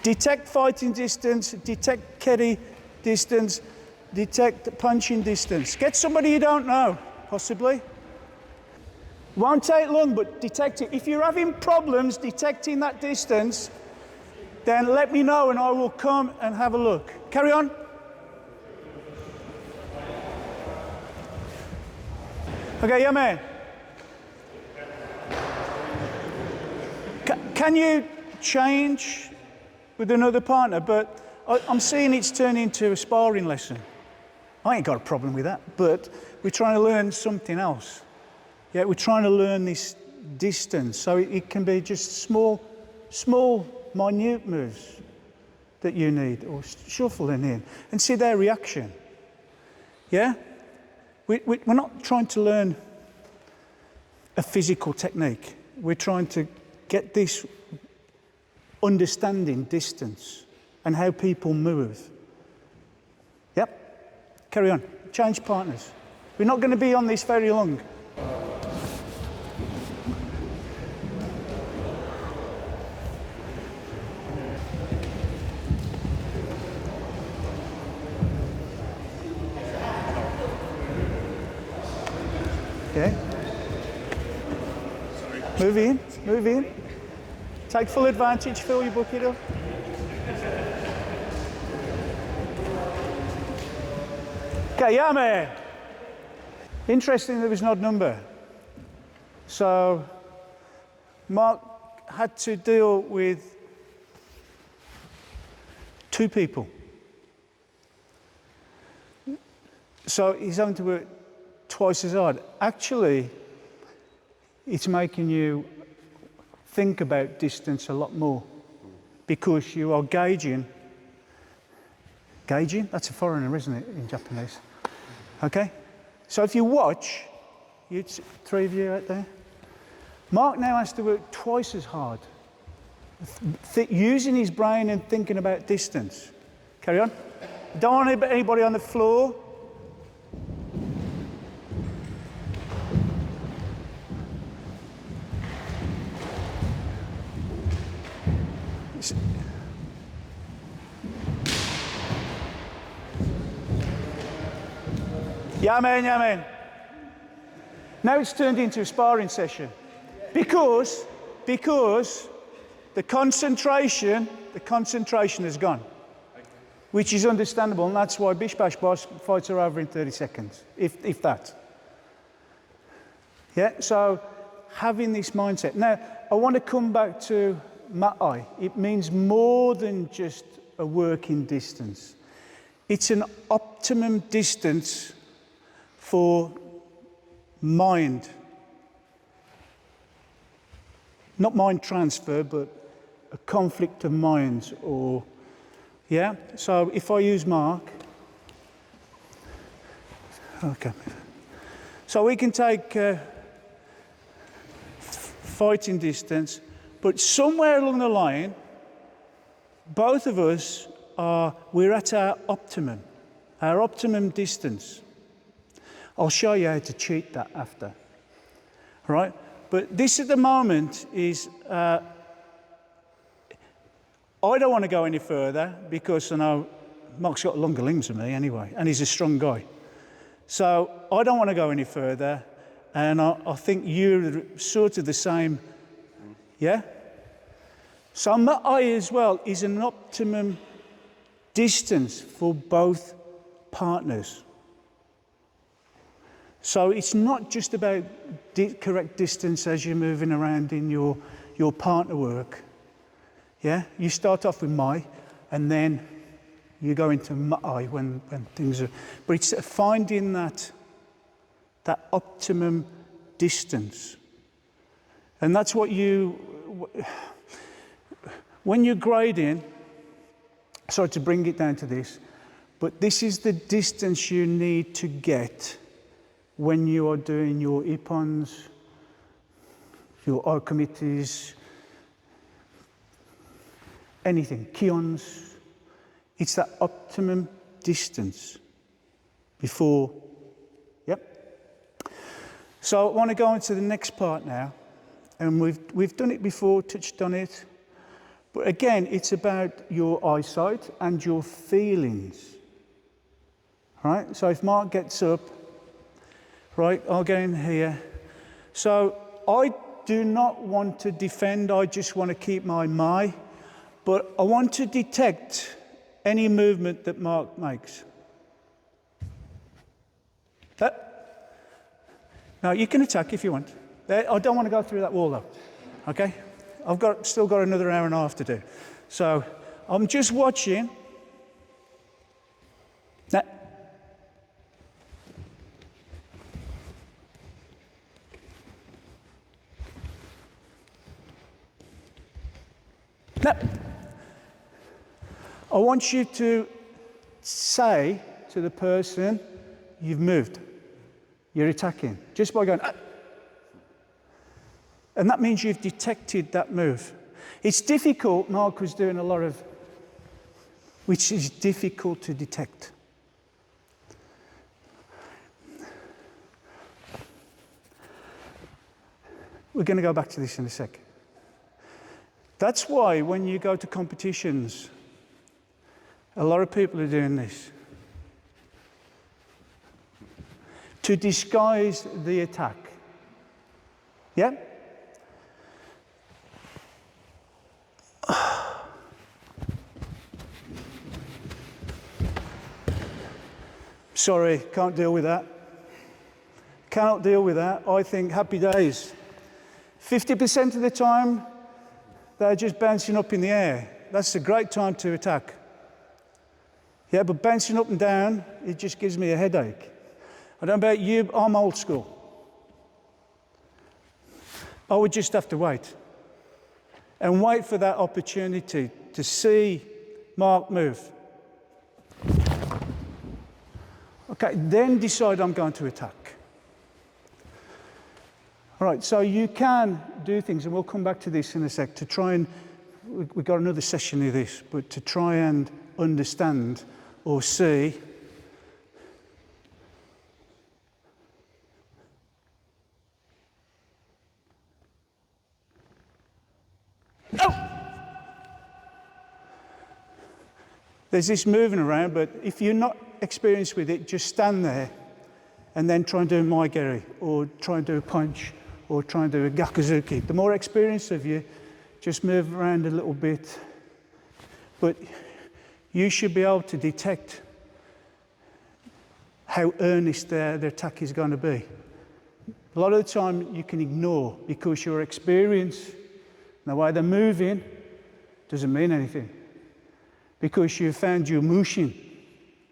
Detect fighting distance, detect keri distance, detect punching distance. Get somebody you don't know, possibly. Won't take long, but detect it. If you're having problems detecting that distance, then let me know and I will come and have a look. Carry on. Okay, yeah, man. Can you change with another partner? But I'm seeing it's turning into a sparring lesson. I ain't got a problem with that, but we're trying to learn something else. Yeah, we're trying to learn this distance, so it can be just small, minute moves that you need, or shuffling in, and see their reaction. Yeah? We're not trying to learn a physical technique. We're trying to get this understanding distance and how people move. Yep, carry on. Change partners. We're not going to be on this very long. Okay. Move in, move in. Take full advantage, fill your bucket up. Okay, yeah, man. Interesting there was no number. So Mark had to deal with 2 people. So he's having to work twice as hard. Actually, it's making you think about distance a lot more because you are gauging, that's a foreigner, isn't it, in Japanese? Okay? So if you watch, 3 of you out there, Mark now has to work twice as hard, using his brain and thinking about distance. Carry on. Don't want anybody on the floor. Yeah, man, yeah, man. Now it's turned into a sparring session because the concentration has gone, which is understandable, and that's why Bish Bash Bosh fights are over in 30 seconds, if that. Yeah, so having this mindset. Now, I want to come back to Ma'ai. It means more than just a working distance. It's an optimum distance for mind. Not mind transfer, but a conflict of minds, or, yeah? So if I use Mark, okay. So we can take fighting distance, but somewhere along the line, both of us we're at our optimum distance. I'll show you how to cheat that after, right? But this at the moment is, I don't want to go any further because I know Mark's got longer limbs than me anyway, and he's a strong guy. So I don't want to go any further, and I think you're sort of the same, yeah? So Ma'ai as well is an optimum distance for both partners. So it's not just about correct distance as you're moving around in your partner work. Yeah, you start off with Mai, and then you go into Ma'ai when things are. But it's finding that optimum distance, and that's what when you're grading. Sorry to bring it down to this, but this is the distance you need to get when you are doing your ippons, your okomites, anything, kions. It's that optimum distance before, yep. So I want to go on to the next part now, and we've done it before, touched on it, But again, it's about your eyesight and your feelings. Right? So if Mark gets up, right, I'll go in here. So I do not want to defend, I just want to keep my eye, but I want to detect any movement that Mark makes. Now, you can attack if you want. I don't want to go through that wall, though, okay? I've still got another hour and a half to do. So I'm just watching. Now, I want you to say to the person, you've moved, you're attacking, just by going, ah. And that means you've detected that move. It's difficult, Mark was doing a lot of, which is difficult to detect. We're going to go back to this in a sec. That's why when you go to competitions, a lot of people are doing this. To disguise the attack. Yeah? Sorry, can't deal with that. Cannot deal with that. I think happy days. 50% of the time, they're just bouncing up in the air. That's a great time to attack. Yeah, but bouncing up and down, it just gives me a headache. I don't know about you, I'm old school. I would just have to wait. And wait for that opportunity to see Mark move. Okay, then decide I'm going to attack. All right, so you can do things, and we'll come back to this in a sec, to try and, we've got another session of this, but to try and understand or see there's this moving around, but if you're not experienced with it, just stand there and then try and do a maigeri, or try and do a punch, or try and do a gakuzuki. The more experience of you, just move around a little bit. But you should be able to detect how earnest their attack is going to be. A lot of the time you can ignore, because your experience and the way they're moving doesn't mean anything. Because you've found your mushin,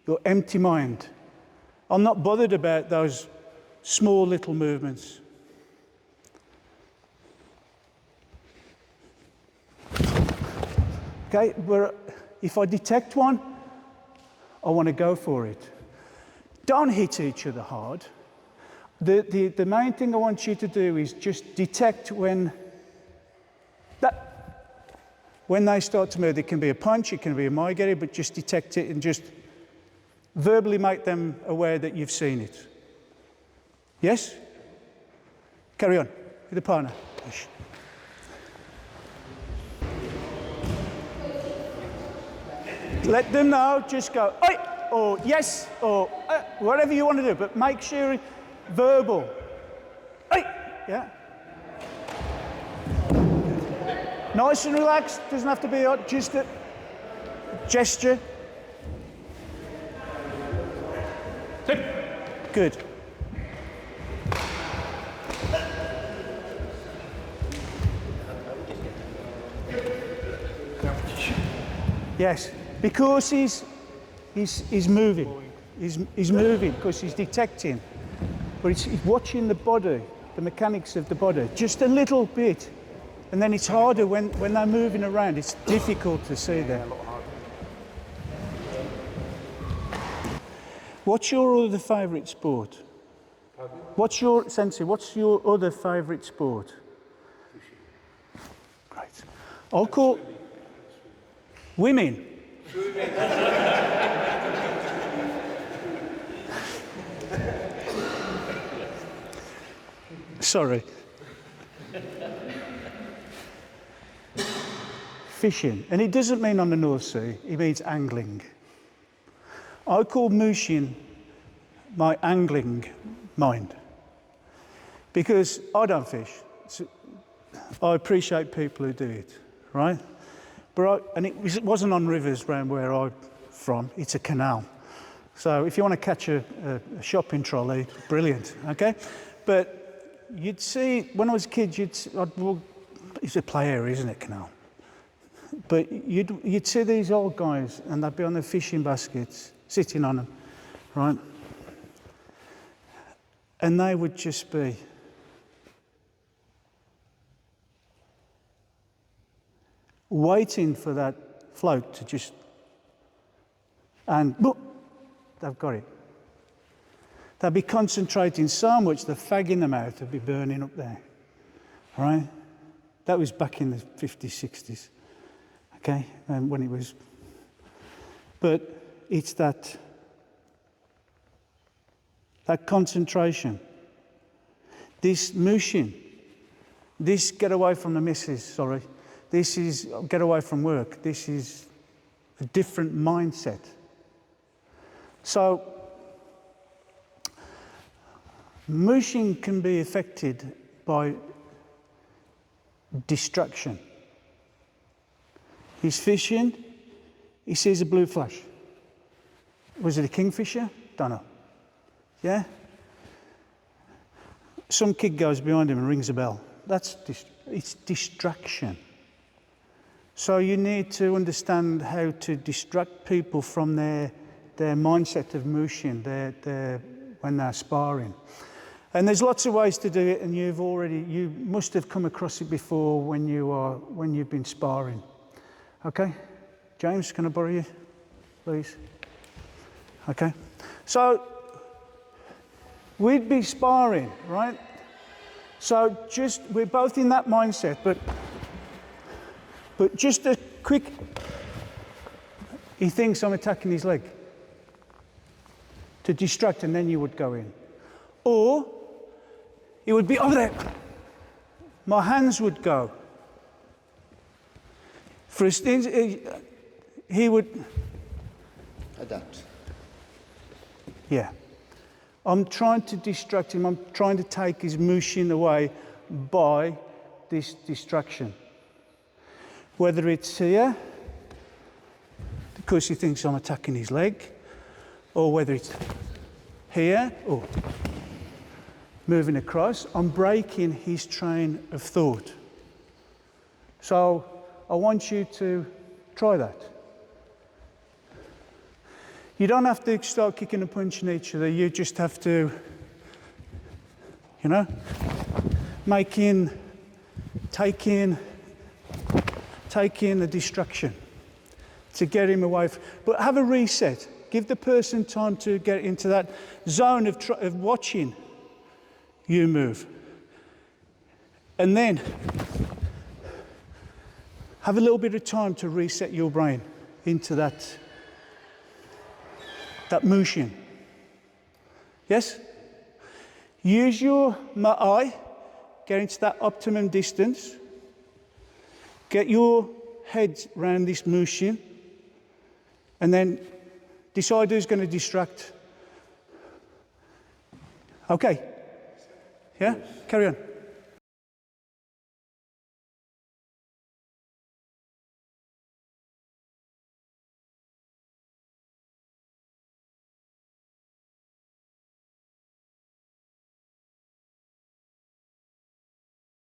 your empty mind. I'm not bothered about those small little movements. Okay, but if I detect one, I want to go for it. Don't hit each other hard. The main thing I want you to do is just detect when they start to move. It can be a punch, it can be a maigeri, but just detect it and just verbally make them aware that you've seen it. Yes? Carry on with the partner. Let them know, just go, oi, or yes, or whatever you want to do, but make sure verbal. Oi, yeah. Nice and relaxed, doesn't have to be just a gesture. Good. Yes, because he's moving. He's moving because he's detecting. But he's watching the body, the mechanics of the body, just a little bit. And then it's harder when they're moving around. It's difficult to see that. What's your other favourite sport? What's your other favourite sport? Great. I'll call women. Sorry. fishing. And it doesn't mean on the North Sea, it means angling. I call Mushin my angling mind because I don't fish. So I appreciate people who do it, right? And it wasn't on rivers around where I'm from, it's a canal. So if you want to catch a shopping trolley, brilliant, okay? But you'd see, when I was a kid, it's a play area, isn't it, canal? But you'd see these old guys and they'd be on their fishing baskets, sitting on them, right? And they would just be waiting for that float to just, and boop, they've got it. They'd be concentrating so much, the fag in the mouth would be burning up there, right? That was back in the 50s, 60s, okay, and when it was, but it's that concentration, this Mushin, this get away from the missus, sorry, this is get away from work, this is a different mindset. So, Mushin can be affected by distraction. He's fishing, he sees a blue flash. Was it a kingfisher? Don't know. Yeah? Some kid goes behind him and rings a bell. It's distraction. So you need to understand how to distract people from their mindset of Mushin, when they're sparring. And there's lots of ways to do it, and you must have come across it before when you've been sparring. Okay? James, can I borrow you, please? Okay. So we'd be sparring, right? So we're both in that mindset, but just a quick, he thinks I'm attacking his leg to distract, and then you would go in. Or it would be over there. My hands would go. For instance, he would adapt. Yeah. I'm trying to distract him. I'm trying to take his Mushin away by this distraction. Whether it's here, because he thinks I'm attacking his leg, or whether it's here, or moving across, I'm breaking his train of thought. So I want you to try that. You don't have to start kicking and punching each other. You just have to, taking a distraction to get him away. But have a reset. Give the person time to get into that zone of watching you move. And then have a little bit of time to reset your brain into that Mushin. Yes? Use your ma'ai, get into that optimum distance, get your head around this Mushin, and then decide who's going to distract. Okay? Yeah? Carry on.